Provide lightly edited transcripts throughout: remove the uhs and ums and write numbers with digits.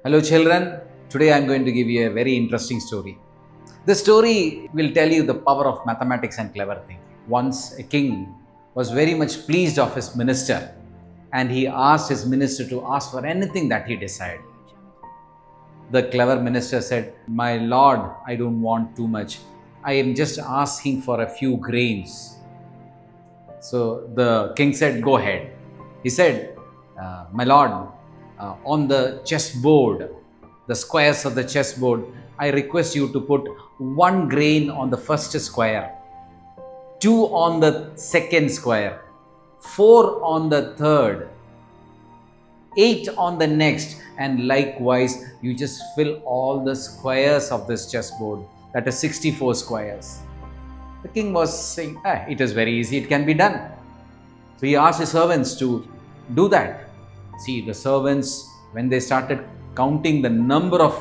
Hello children, today I am going to give you a very interesting story. The story will tell you the power of mathematics and clever thinking. Once a king was very much pleased of his minister and he asked his minister to ask for anything that he desired. The clever minister said, "My lord, I don't want too much. I am just asking for a few grains." So the king said, "Go ahead." He said, "My lord, on the chessboard, the squares of the chessboard, I request you to put one grain on the first square, two on the second square, four on the third, eight on the next, and likewise you just fill all the squares of this chessboard, that is 64 squares." The king was saying, "It is very easy, it can be done." So he asked his servants to do that. See, the servants, when they started counting the number of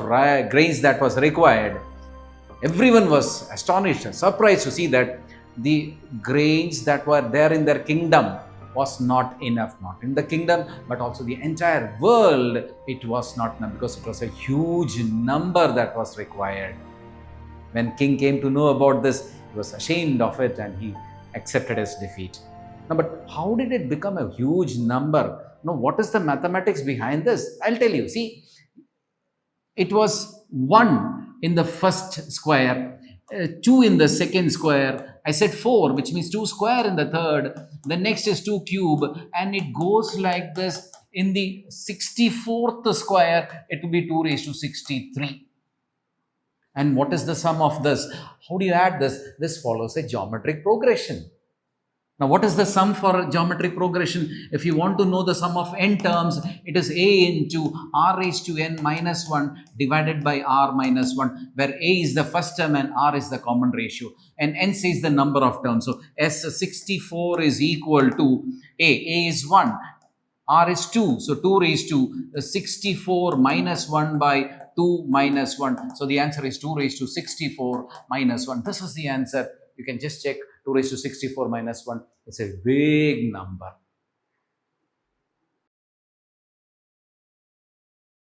grains that was required, everyone was astonished and surprised to see that the grains that were there in their kingdom was not enough. Not in the kingdom, but also the entire world, it was not enough, because it was a huge number that was required. When king came to know about this, he was ashamed of it and he accepted his defeat. Now, but how did it become a huge number? Now, what is the mathematics behind this? I'll tell you. See, it was 1 in the first square, 2 in the second square. I said 4, which means 2 square in the third. The next is 2 cube, and it goes like this. In the 64th square, it will be 2 raised to 63. And what is the sum of this? How do you add this? This follows a geometric progression. Now, what is the sum for geometric progression? If you want to know the sum of n terms, it is a into r raised to n minus 1 divided by r minus 1, where a is the first term and r is the common ratio. And n says the number of terms. So, S64 is equal to a is 1, r is 2. So, 2 raised to 64 minus 1 by 2 minus 1. So, the answer is 2 raised to 64 minus 1. This is the answer. You can just check 2 raised to 64 minus 1. It's a big number.